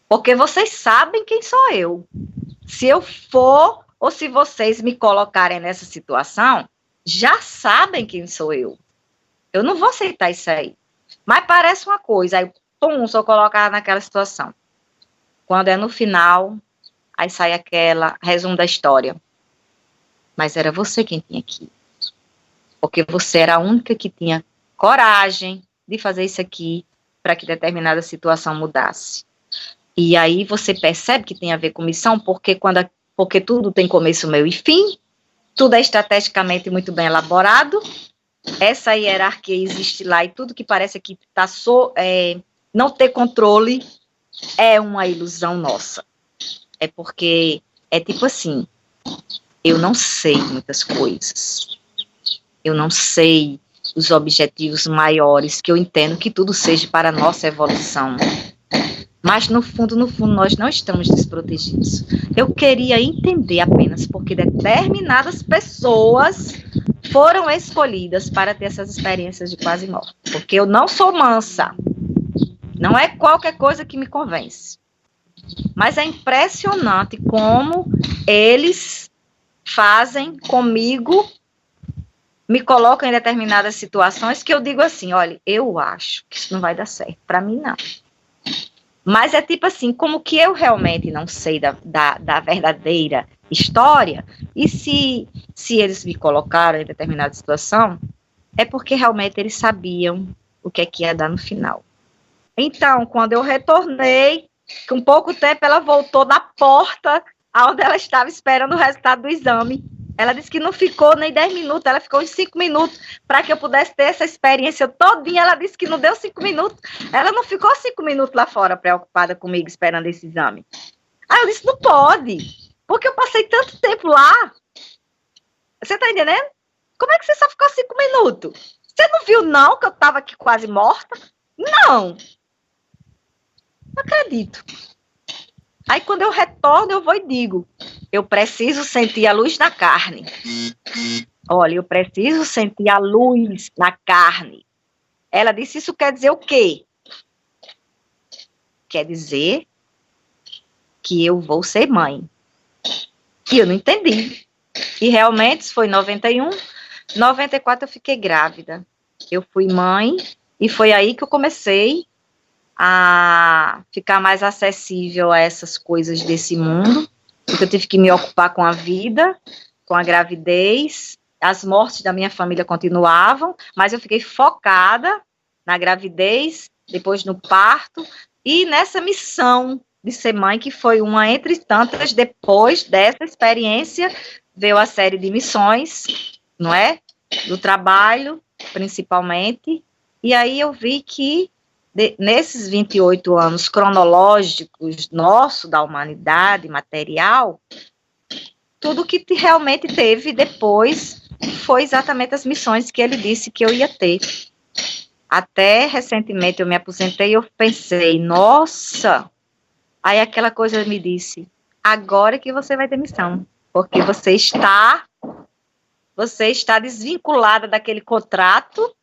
Porque vocês sabem quem sou eu. Se eu for, ou se vocês me colocarem nessa situação, já sabem quem sou eu. Eu não vou aceitar isso aí. Mas parece uma coisa, aí, pum, sou colocada naquela situação. Quando é no final, aí sai aquela resumo da história. Mas era você quem tinha que ir. Porque você era a única que tinha coragem de fazer isso aqui para que determinada situação mudasse. E aí você percebe que tem a ver com missão, porque tudo tem começo, meio e fim, tudo é estrategicamente muito bem elaborado, essa hierarquia existe lá e tudo que parece que não ter controle é uma ilusão nossa. É porque é tipo assim, eu não sei muitas coisas, eu não sei os objetivos maiores, que eu entendo que tudo seja para a nossa evolução. Mas, no fundo, nós não estamos desprotegidos. Eu queria entender apenas porque determinadas pessoas foram escolhidas para ter essas experiências de quase morte. Porque eu não sou mansa. Não é qualquer coisa que me convence. Mas é impressionante como eles fazem comigo, me colocam em determinadas situações que eu digo assim, olha, eu acho que isso não vai dar certo. Para mim, não. Mas é tipo assim, como que eu realmente não sei da verdadeira história, e se eles me colocaram em determinada situação, é porque realmente eles sabiam o que é que ia dar no final. Então, quando eu retornei, com pouco tempo ela voltou da porta onde ela estava esperando o resultado do exame. Ela disse que não ficou nem 10 minutos, ela ficou uns 5 minutos para que eu pudesse ter essa experiência todinha. Ela disse que não deu 5 minutos. Ela não ficou 5 minutos lá fora preocupada comigo esperando esse exame. Aí eu disse, não pode, porque eu passei tanto tempo lá. Você tá entendendo? Como é que você só ficou 5 minutos? Você não viu não que eu estava aqui quase morta? Não acredito. Aí quando eu retorno, eu vou e digo, eu preciso sentir a luz na carne. Olha, eu preciso sentir a luz na carne. Ela disse, isso quer dizer o quê? Quer dizer que eu vou ser mãe. E eu não entendi. E realmente, foi em 91, 94 eu fiquei grávida. Eu fui mãe e foi aí que eu comecei a ficar mais acessível a essas coisas desse mundo, porque eu tive que me ocupar com a vida, com a gravidez, as mortes da minha família continuavam, mas eu fiquei focada na gravidez, depois no parto, e nessa missão de ser mãe, que foi uma entre tantas. Depois dessa experiência, veio a série de missões, não é? Do trabalho, principalmente, e aí eu vi que nesses 28 anos cronológicos nosso, da humanidade material, tudo que realmente teve depois foi exatamente as missões que ele disse que eu ia ter. Até recentemente eu me aposentei e eu pensei, nossa, aí aquela coisa me disse, agora que você vai ter missão, porque você está desvinculada daquele contrato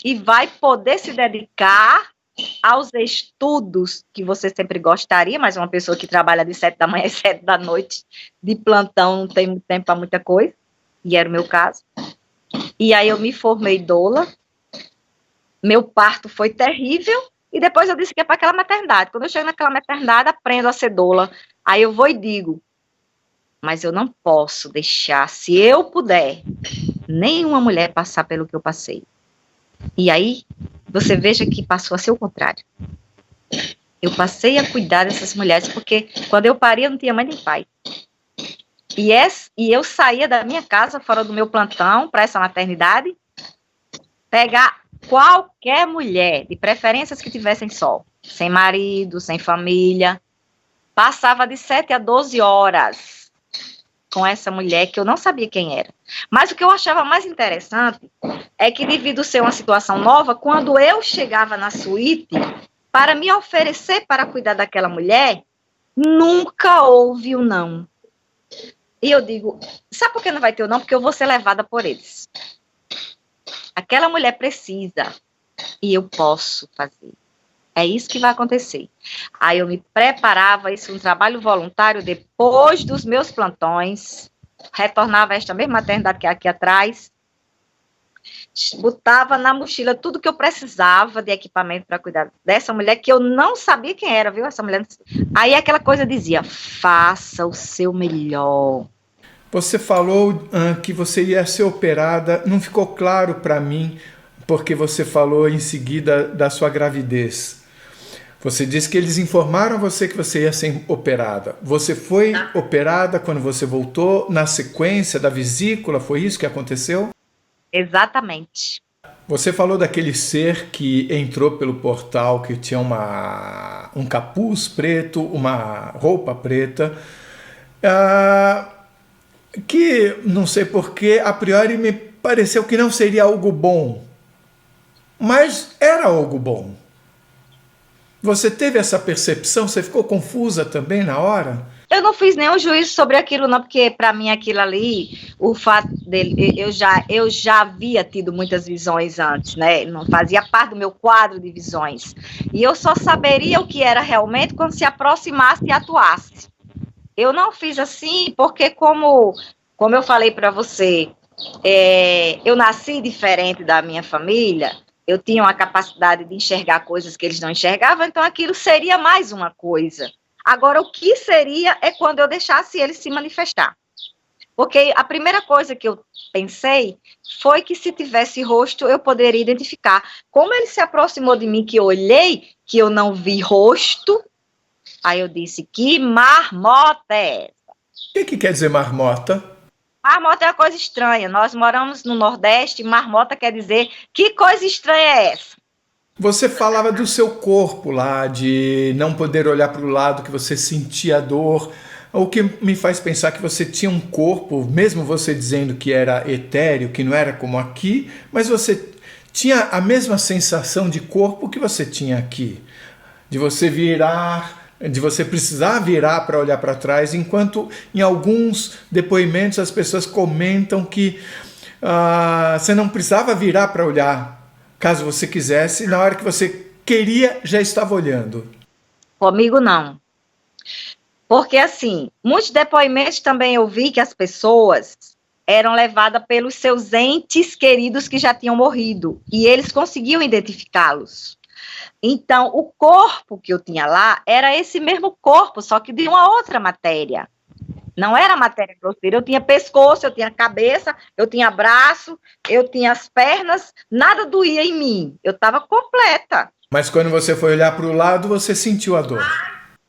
e vai poder se dedicar aos estudos que você sempre gostaria, mas uma pessoa que trabalha de 7 da manhã às 7 da noite, de plantão, não tem muito tempo para muita coisa, e era o meu caso. E aí eu me formei doula, meu parto foi terrível, e depois eu disse que é para aquela maternidade. Quando eu chego naquela maternidade, aprendo a ser doula. Aí eu vou e digo, mas eu não posso deixar, se eu puder, nenhuma mulher passar pelo que eu passei. E aí, você veja que passou a ser o contrário. Eu passei a cuidar dessas mulheres, porque quando eu parei, eu não tinha mãe nem pai. E eu saía da minha casa, fora do meu plantão, para essa maternidade, pegar qualquer mulher, de preferências que tivessem só, sem marido, sem família, passava de 7 a 12 horas com essa mulher que eu não sabia quem era. Mas o que eu achava mais interessante é que, devido ser uma situação nova, quando eu chegava na suíte para me oferecer para cuidar daquela mulher, nunca houve o não. E eu digo, sabe por que não vai ter o não? Porque eu vou ser levada por eles. Aquela mulher precisa e eu posso fazer. É isso que vai acontecer. Aí eu me preparava, isso é um trabalho voluntário, depois dos meus plantões, retornava a esta mesma maternidade que é aqui atrás, botava na mochila tudo que eu precisava de equipamento para cuidar dessa mulher, que eu não sabia quem era, viu? Essa mulher. Aí aquela coisa dizia, faça o seu melhor. Você falou que você ia ser operada, não ficou claro para mim, porque você falou em seguida da sua gravidez. Você disse que eles informaram a você que você ia ser operada. Você foi operada quando você voltou, na sequência da vesícula, foi isso que aconteceu? Exatamente. Você falou daquele ser que entrou pelo portal, que tinha um capuz preto, uma roupa preta, que, não sei porquê, a priori me pareceu que não seria algo bom, mas era algo bom. Você teve essa percepção? Você ficou confusa também na hora? Eu não fiz nenhum juízo sobre aquilo, não, porque para mim aquilo ali, o fato dele, eu já havia tido muitas visões antes, né? Não fazia parte do meu quadro de visões. E eu só saberia o que era realmente quando se aproximasse e atuasse. Eu não fiz assim, porque como eu falei para você, eu nasci diferente da minha família. Eu tinha uma capacidade de enxergar coisas que eles não enxergavam, então aquilo seria mais uma coisa. Agora, o que seria é quando eu deixasse ele se manifestar. Porque a primeira coisa que eu pensei foi que se tivesse rosto, eu poderia identificar. Como ele se aproximou de mim, que eu olhei, que eu não vi rosto, aí eu disse, que marmota é essa? O que quer dizer marmota? Marmota é uma coisa estranha. Nós moramos no Nordeste, marmota quer dizer, que coisa estranha é essa? Você falava do seu corpo lá, de não poder olhar para o lado, que você sentia dor, o que me faz pensar que você tinha um corpo, mesmo você dizendo que era etéreo, que não era como aqui, mas você tinha a mesma sensação de corpo que você tinha aqui, de você virar, de você precisar virar para olhar para trás, enquanto em alguns depoimentos as pessoas comentam que você não precisava virar para olhar, caso você quisesse, na hora que você queria, já estava olhando. Comigo não. Porque assim, muitos depoimentos também eu vi que as pessoas eram levadas pelos seus entes queridos que já tinham morrido, e eles conseguiam identificá-los. Então, o corpo que eu tinha lá era esse mesmo corpo, só que de uma outra matéria. Não era matéria grosseira, eu tinha pescoço, eu tinha cabeça, eu tinha braço, eu tinha as pernas, nada doía em mim, eu estava completa. Mas quando você foi olhar para o lado, você sentiu a dor?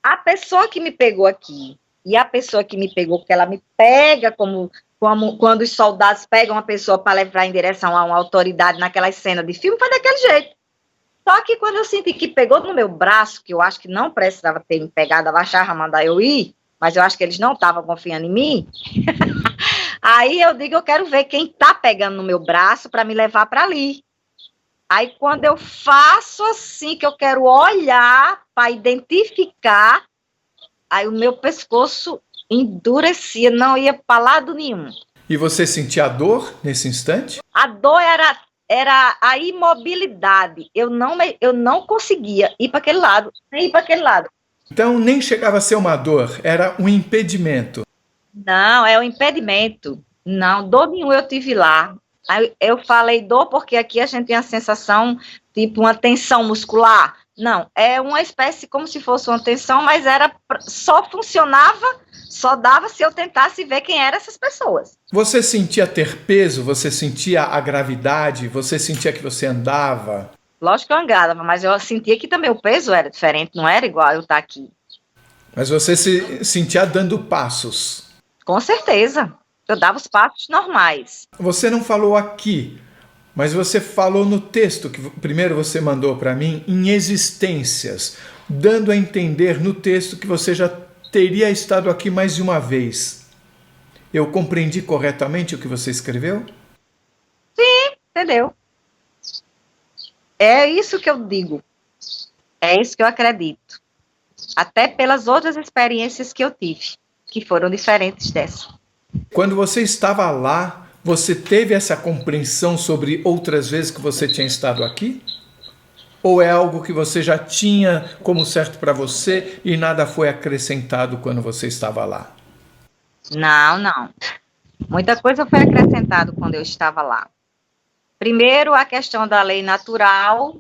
A pessoa que me pegou aqui, e a pessoa que me pegou, porque ela me pega como quando os soldados pegam uma pessoa para levar em direção a uma autoridade naquelas cenas de filme, foi daquele jeito. Só que quando eu senti que pegou no meu braço, que eu acho que não precisava ter me pegado, abaixar, mandar eu ir, mas eu acho que eles não estavam confiando em mim, aí eu digo, eu quero ver quem está pegando no meu braço para me levar para ali. Aí quando eu faço assim, que eu quero olhar para identificar, aí o meu pescoço endurecia, não ia para lado nenhum. E você sentia a dor nesse instante? A dor era a imobilidade. Eu não conseguia ir para aquele lado, nem ir para aquele lado. Então nem chegava a ser uma dor, era um impedimento. Não, é um impedimento. Não, dor nenhuma eu tive lá. Aí eu falei dor porque aqui a gente tem a sensação, tipo uma tensão muscular. Não, é uma espécie como se fosse uma tensão, mas só funcionava, só dava se eu tentasse ver quem eram essas pessoas. Você sentia ter peso? Você sentia a gravidade? Você sentia que você andava? Lógico que eu andava, mas eu sentia que também o peso era diferente, não era igual eu estar aqui. Mas você se sentia dando passos? Com certeza. Eu dava os passos normais. Você não falou aqui, mas você falou no texto que primeiro você mandou para mim, em existências, dando a entender no texto que você já teria estado aqui mais de uma vez. Eu compreendi corretamente o que você escreveu? Sim, entendeu? É isso que eu digo. É isso que eu acredito. Até pelas outras experiências que eu tive, que foram diferentes dessa. Quando você estava lá, você teve essa compreensão sobre outras vezes que você tinha estado aqui? Ou é algo que você já tinha como certo para você e nada foi acrescentado quando você estava lá? Não. Muita coisa foi acrescentado quando eu estava lá. Primeiro, a questão da lei natural,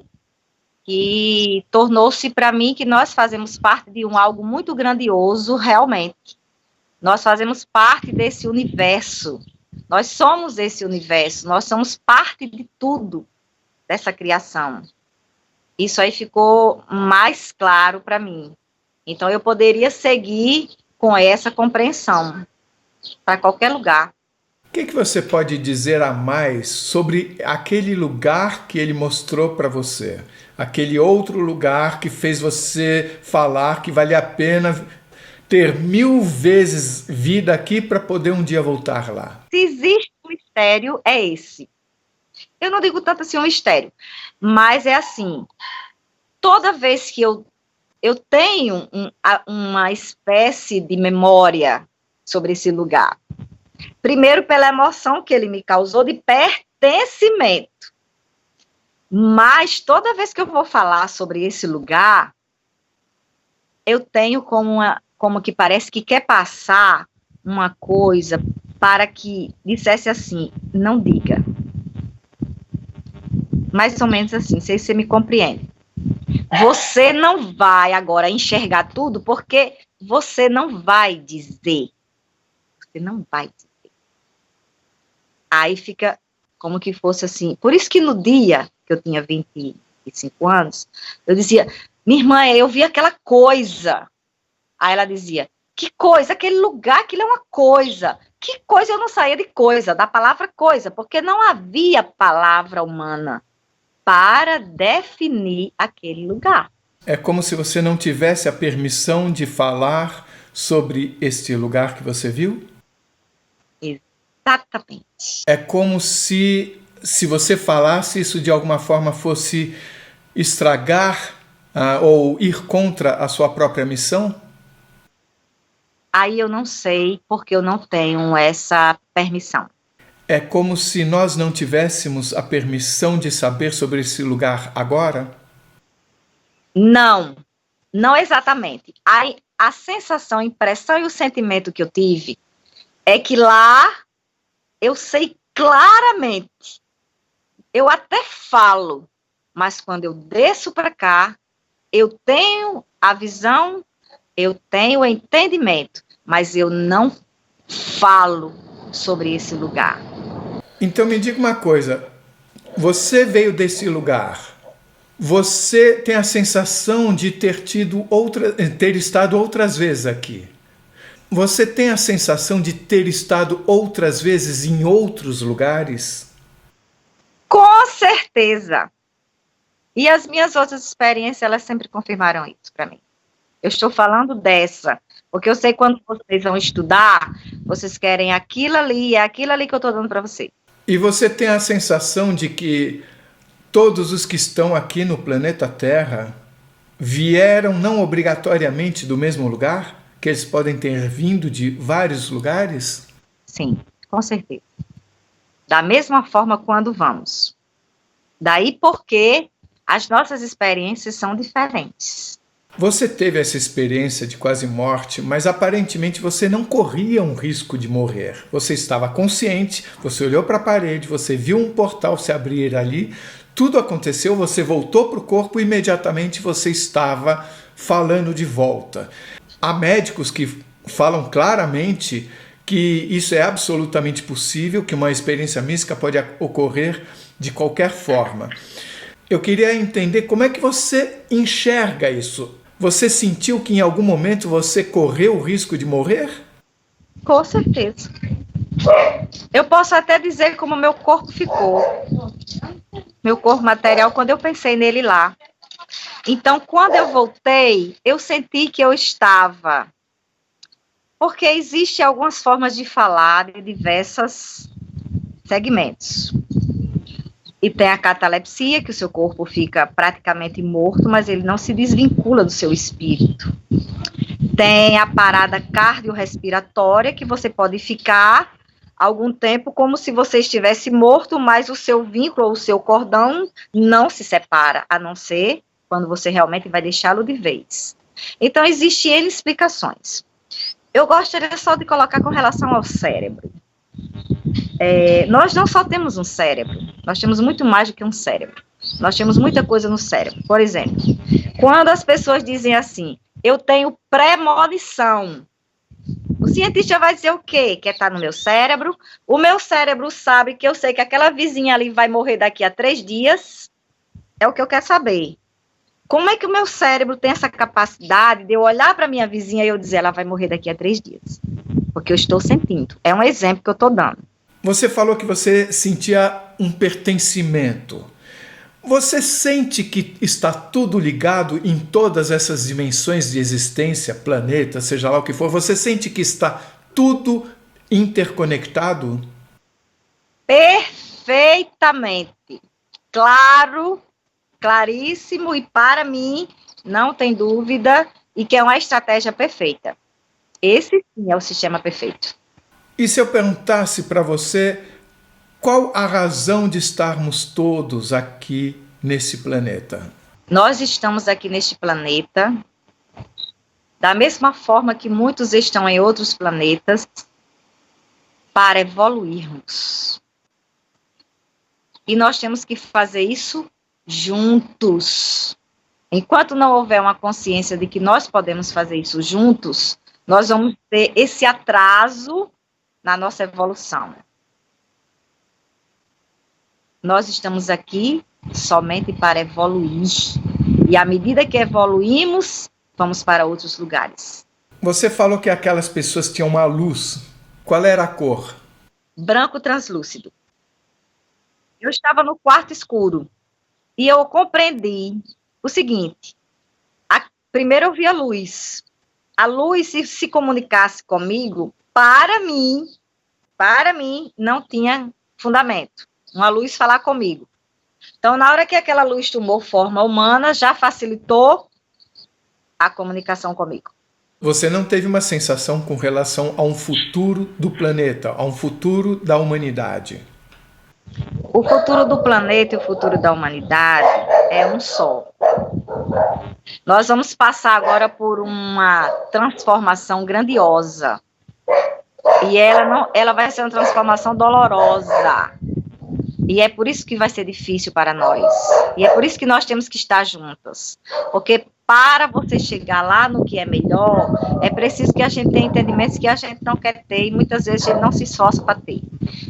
que tornou-se para mim que nós fazemos parte de algo muito grandioso, realmente. Nós fazemos parte desse universo. Nós somos esse universo. Nós somos parte de tudo dessa criação. Isso aí ficou mais claro para mim. Então, eu poderia seguir com essa compreensão para qualquer lugar. O que você pode dizer a mais sobre aquele lugar que ele mostrou para você? Aquele outro lugar que fez você falar que vale a pena ter 1000 vezes vida aqui para poder um dia voltar lá? Se existe um mistério, é esse. Eu não digo tanto assim um mistério, mas é assim, toda vez que eu tenho uma espécie de memória sobre esse lugar, primeiro pela emoção que ele me causou de pertencimento, mas toda vez que eu vou falar sobre esse lugar, eu tenho como que parece que quer passar uma coisa para que dissesse assim, não diga. Mais ou menos assim, não sei se você me compreende. Você não vai agora enxergar tudo, porque você não vai dizer. Você não vai dizer. Aí fica como que fosse assim. Por isso que no dia que eu tinha 25 anos, eu dizia, minha irmã, eu vi aquela coisa. Aí ela dizia, que coisa? Aquele lugar, aquilo é uma coisa. Que coisa? Eu não saía de coisa, da palavra coisa, porque não havia palavra humana para definir aquele lugar. É como se você não tivesse a permissão de falar sobre este lugar que você viu? Exatamente. É como se você falasse, isso de alguma forma fosse estragar ou ir contra a sua própria missão? Aí eu não sei, porque eu não tenho essa permissão. É como se nós não tivéssemos a permissão de saber sobre esse lugar agora? Não exatamente. A sensação, a impressão e o sentimento que eu tive é que lá eu sei claramente, eu até falo, mas quando eu desço para cá, eu tenho a visão, eu tenho o entendimento, mas eu não falo sobre esse lugar. Então me diga uma coisa, você veio desse lugar, você tem a sensação de ter estado outras vezes aqui. Você tem a sensação de ter estado outras vezes em outros lugares? Com certeza. E as minhas outras experiências, elas sempre confirmaram isso para mim. Eu estou falando dessa, porque eu sei quando vocês vão estudar, vocês querem aquilo ali, é aquilo ali que eu estou dando para vocês. E você tem a sensação de que todos os que estão aqui no planeta Terra vieram não obrigatoriamente do mesmo lugar? Que eles podem ter vindo de vários lugares? Sim, com certeza. Da mesma forma quando vamos. Daí porque as nossas experiências são diferentes. Você teve essa experiência de quase morte, mas aparentemente você não corria um risco de morrer. Você estava consciente, você olhou para a parede, você viu um portal se abrir ali, tudo aconteceu, você voltou para o corpo e imediatamente você estava falando de volta. Há médicos que falam claramente que isso é absolutamente possível, que uma experiência mística pode ocorrer de qualquer forma. Eu queria entender como é que você enxerga isso. Você sentiu que em algum momento você correu o risco de morrer? Com certeza. Eu posso até dizer como meu corpo ficou. Meu corpo material, quando eu pensei nele lá. Então, quando eu voltei, eu senti que eu estava. Porque existem algumas formas de falar de diversos segmentos. E tem a catalepsia, que o seu corpo fica praticamente morto, mas ele não se desvincula do seu espírito. Tem a parada cardiorrespiratória, que você pode ficar algum tempo como se você estivesse morto, mas o seu vínculo ou o seu cordão não se separa, a não ser quando você realmente vai deixá-lo de vez. Então, existem N explicações. Eu gostaria só de colocar com relação ao cérebro. Nós não só temos um cérebro, nós temos muito mais do que um cérebro. Nós temos muita coisa no cérebro. Por exemplo, quando as pessoas dizem assim, eu tenho premonição, o cientista vai dizer o quê? Que está no meu cérebro. O meu cérebro sabe que eu sei que aquela vizinha ali vai morrer daqui a 3 dias. É o que eu quero saber. Como é que o meu cérebro tem essa capacidade de eu olhar para minha vizinha e eu dizer, ela vai morrer daqui a 3 dias? Porque eu estou sentindo. É um exemplo que eu estou dando. Você falou que você sentia um pertencimento. Você sente que está tudo ligado em todas essas dimensões de existência, planeta, seja lá o que for? Você sente que está tudo interconectado? Perfeitamente. Claro, claríssimo, e para mim, não tem dúvida, e que é uma estratégia perfeita. Esse sim é o sistema perfeito. E se eu perguntasse para você qual a razão de estarmos todos aqui nesse planeta? Nós estamos aqui neste planeta da mesma forma que muitos estão em outros planetas para evoluirmos. E nós temos que fazer isso juntos. Enquanto não houver uma consciência de que nós podemos fazer isso juntos, nós vamos ter esse atraso na nossa evolução. Nós estamos aqui somente para evoluir. E à medida que evoluímos, vamos para outros lugares. Você falou que aquelas pessoas tinham uma luz. Qual era a cor? Branco translúcido. Eu estava no quarto escuro e eu compreendi o seguinte. Primeiro eu vi a luz. A luz, se comunicasse comigo, para mim, não tinha fundamento. Uma luz falar comigo. Então, na hora que aquela luz tomou forma humana, já facilitou a comunicação comigo. Você não teve uma sensação com relação a um futuro do planeta, a um futuro da humanidade? O futuro do planeta e o futuro da humanidade é um só. Nós vamos passar agora por uma transformação grandiosa. E ela vai ser uma transformação dolorosa. E é por isso que vai ser difícil para nós. E é por isso que nós temos que estar juntas. Porque para você chegar lá no que é melhor, é preciso que a gente tenha entendimentos que a gente não quer ter e muitas vezes a gente não se esforça para ter.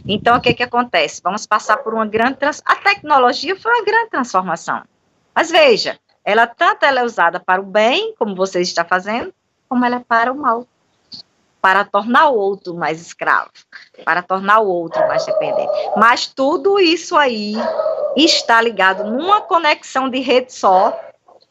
Então, o que acontece? Vamos passar por uma grande transformação. A tecnologia foi uma grande transformação. Mas veja, tanto ela é usada para o bem, como você está fazendo, como ela é para o mal. Para tornar o outro mais escravo, para tornar o outro mais dependente. Mas tudo isso aí está ligado numa conexão de rede só,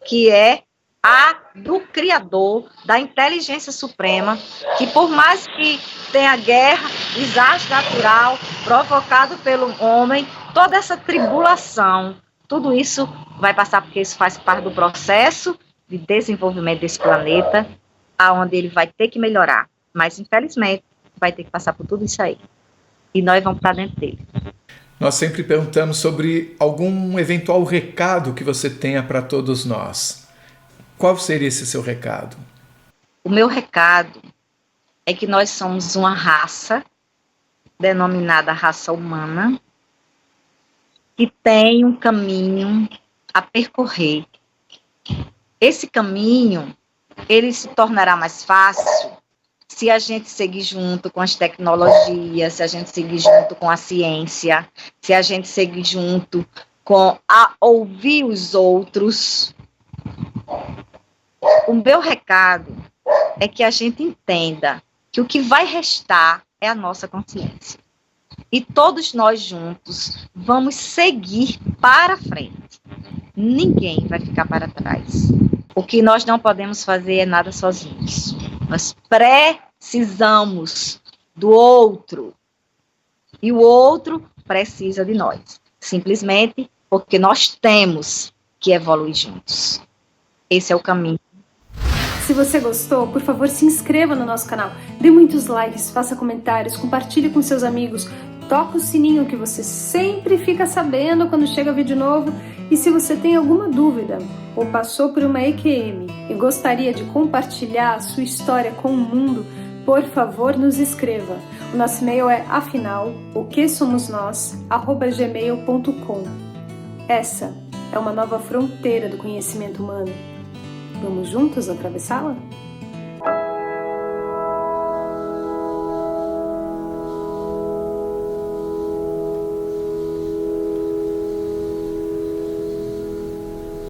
que é a do Criador, da inteligência suprema, que por mais que tenha guerra, desastre natural, provocado pelo homem, toda essa tribulação, tudo isso vai passar porque isso faz parte do processo de desenvolvimento desse planeta, aonde ele vai ter que melhorar. Mas, infelizmente, vai ter que passar por tudo isso aí. E nós vamos para dentro dele. Nós sempre perguntamos sobre algum eventual recado que você tenha para todos nós. Qual seria esse seu recado? O meu recado é que nós somos uma raça, denominada raça humana, que tem um caminho a percorrer. Esse caminho, ele se tornará mais fácil se a gente seguir junto com as tecnologias, se a gente seguir junto com a ciência, se a gente seguir junto com ouvir os outros. O meu recado é que a gente entenda que o que vai restar é a nossa consciência. E todos nós juntos vamos seguir para frente. Ninguém vai ficar para trás. O que nós não podemos fazer é nada sozinhos. Nós precisamos do outro. E o outro precisa de nós. Simplesmente porque nós temos que evoluir juntos. Esse é o caminho. Se você gostou, por favor, se inscreva no nosso canal. Dê muitos likes, faça comentários, compartilhe com seus amigos. Toca o sininho que você sempre fica sabendo quando chega vídeo novo. E se você tem alguma dúvida ou passou por uma EQM e gostaria de compartilhar a sua história com o mundo, por favor, nos escreva. O nosso e-mail é afinal.oquesomosnós@gmail.com. Essa é uma nova fronteira do conhecimento humano. Vamos juntos atravessá-la?